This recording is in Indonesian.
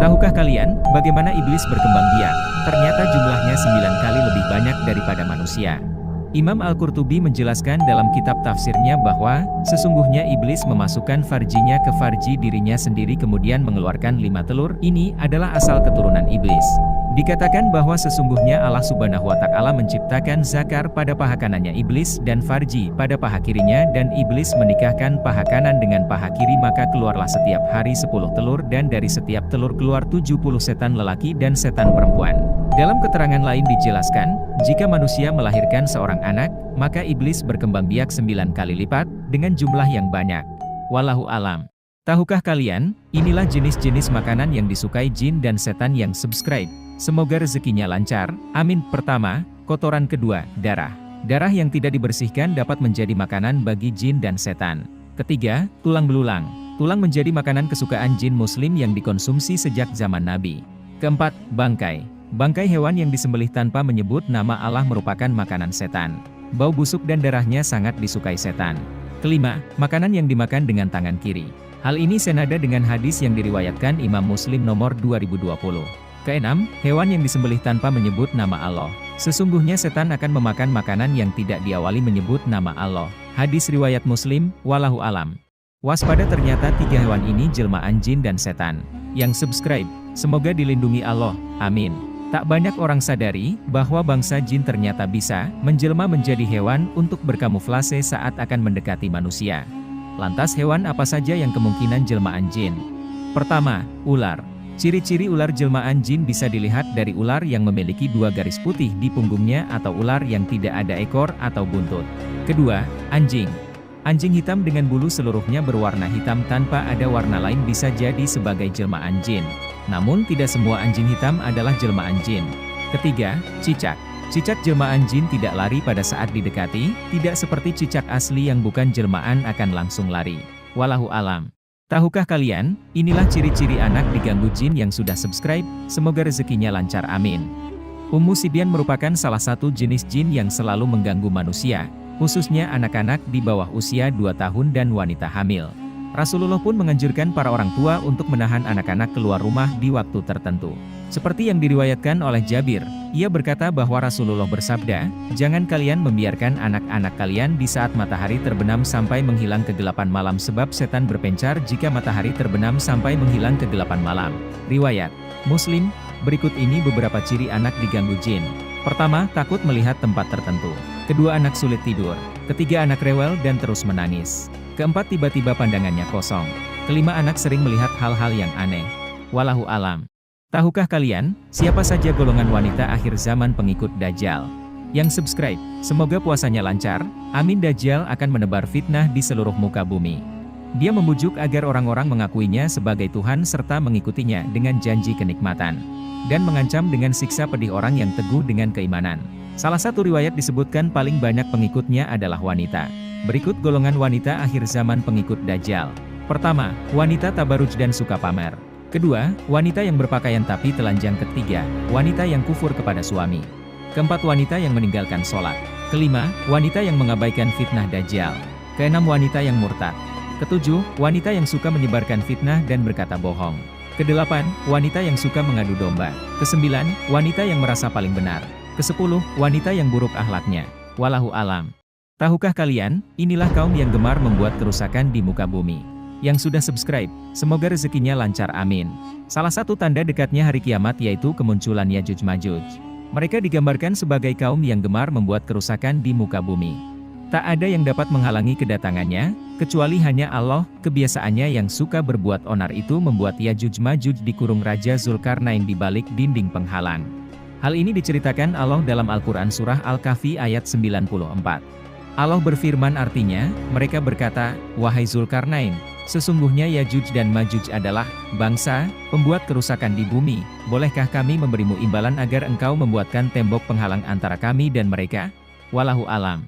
Tahukah kalian, bagaimana iblis berkembang biak? Ternyata jumlahnya 9 kali lebih banyak daripada manusia. Imam Al-Qurtubi menjelaskan dalam kitab tafsirnya bahwa, sesungguhnya iblis memasukkan farjinya ke farji dirinya sendiri kemudian mengeluarkan 5 telur. Ini adalah asal keturunan iblis. Dikatakan bahwa sesungguhnya Allah Subhanahu wa Ta'ala menciptakan zakar pada paha kanannya iblis dan farji pada paha kirinya, dan iblis menikahkan paha kanan dengan paha kiri, maka keluarlah setiap hari 10 telur, dan dari setiap telur keluar 70 setan lelaki dan setan perempuan. Dalam keterangan lain dijelaskan, jika manusia melahirkan seorang anak, maka iblis berkembang biak 9 kali lipat, dengan jumlah yang banyak. Wallahu alam. Tahukah kalian, inilah jenis-jenis makanan yang disukai jin dan setan yang subscribe. Semoga rezekinya lancar, amin. Pertama, kotoran. Kedua, darah. Darah yang tidak dibersihkan dapat menjadi makanan bagi jin dan setan. Ketiga, tulang belulang. Tulang menjadi makanan kesukaan jin muslim yang dikonsumsi sejak zaman Nabi. Keempat, bangkai. Bangkai hewan yang disembelih tanpa menyebut nama Allah merupakan makanan setan. Bau busuk dan darahnya sangat disukai setan. Kelima, makanan yang dimakan dengan tangan kiri. Hal ini senada dengan hadis yang diriwayatkan Imam Muslim nomor 2020. Keenam, hewan yang disembelih tanpa menyebut nama Allah. Sesungguhnya setan akan memakan makanan yang tidak diawali menyebut nama Allah. Hadis riwayat Muslim, wallahu alam. Waspada, ternyata 3 hewan ini jelmaan jin dan setan. Yang subscribe, semoga dilindungi Allah, amin. Tak banyak orang sadari, bahwa bangsa jin ternyata bisa menjelma menjadi hewan untuk berkamuflase saat akan mendekati manusia. Lantas hewan apa saja yang kemungkinan jelmaan jin? Pertama, ular. Ciri-ciri ular jelmaan jin bisa dilihat dari ular yang memiliki 2 garis putih di punggungnya atau ular yang tidak ada ekor atau buntut. Kedua, anjing. Anjing hitam dengan bulu seluruhnya berwarna hitam tanpa ada warna lain bisa jadi sebagai jelmaan jin. Namun tidak semua anjing hitam adalah jelmaan jin. Ketiga, cicak. Cicak jelmaan jin tidak lari pada saat didekati, tidak seperti cicak asli yang bukan jelmaan akan langsung lari. Wallahu alam. Tahukah kalian, inilah ciri-ciri anak diganggu jin yang sudah subscribe, semoga rezekinya lancar, amin. Ummu Sibyan merupakan salah satu jenis jin yang selalu mengganggu manusia, khususnya anak-anak di bawah usia 2 tahun dan wanita hamil. Rasulullah pun menganjurkan para orang tua untuk menahan anak-anak keluar rumah di waktu tertentu. Seperti yang diriwayatkan oleh Jabir, ia berkata bahwa Rasulullah bersabda, "Jangan kalian membiarkan anak-anak kalian di saat matahari terbenam sampai menghilang kegelapan malam, sebab setan berpencar jika matahari terbenam sampai menghilang kegelapan malam." Riwayat Muslim. Berikut ini beberapa ciri anak diganggu jin. Pertama, takut melihat tempat tertentu. Kedua, anak sulit tidur. Ketiga, anak rewel dan terus menangis. Keempat, tiba-tiba pandangannya kosong. Kelima, anak sering melihat hal-hal yang aneh. Wallahu alam. Tahukah kalian, siapa saja golongan wanita akhir zaman pengikut Dajjal? Yang subscribe, semoga puasanya lancar, amin. Dajjal akan menebar fitnah di seluruh muka bumi. Dia membujuk agar orang-orang mengakuinya sebagai Tuhan serta mengikutinya dengan janji kenikmatan. Dan mengancam dengan siksa pedih orang yang teguh dengan keimanan. Salah satu riwayat disebutkan paling banyak pengikutnya adalah wanita. Berikut golongan wanita akhir zaman pengikut Dajjal. Pertama, wanita tabaruj dan suka pamer. Kedua, wanita yang berpakaian tapi telanjang. Ketiga, wanita yang kufur kepada suami. Keempat, wanita yang meninggalkan sholat. Kelima, wanita yang mengabaikan fitnah Dajjal. Keenam, wanita yang murtad. Ketujuh, wanita yang suka menyebarkan fitnah dan berkata bohong. Kedelapan, wanita yang suka mengadu domba. Kesembilan, wanita yang merasa paling benar. Kesepuluh, wanita yang buruk akhlaknya. Wallahu alam. Tahukah kalian, inilah kaum yang gemar membuat kerusakan di muka bumi. Yang sudah subscribe, semoga rezekinya lancar, amin. Salah satu tanda dekatnya hari kiamat yaitu kemunculan Yajuj Majuj. Mereka digambarkan sebagai kaum yang gemar membuat kerusakan di muka bumi. Tak ada yang dapat menghalangi kedatangannya, kecuali hanya Allah. Kebiasaannya yang suka berbuat onar itu membuat Yajuj Majuj dikurung Raja Zulkarnain di balik dinding penghalang. Hal ini diceritakan Allah dalam Al-Quran Surah Al-Kahfi ayat 94. Allah berfirman, artinya, mereka berkata, "Wahai Zulkarnain, sesungguhnya Yajuj dan Majuj adalah bangsa pembuat kerusakan di bumi. Bolehkah kami memberimu imbalan agar engkau membuatkan tembok penghalang antara kami dan mereka?" Wallahu alam.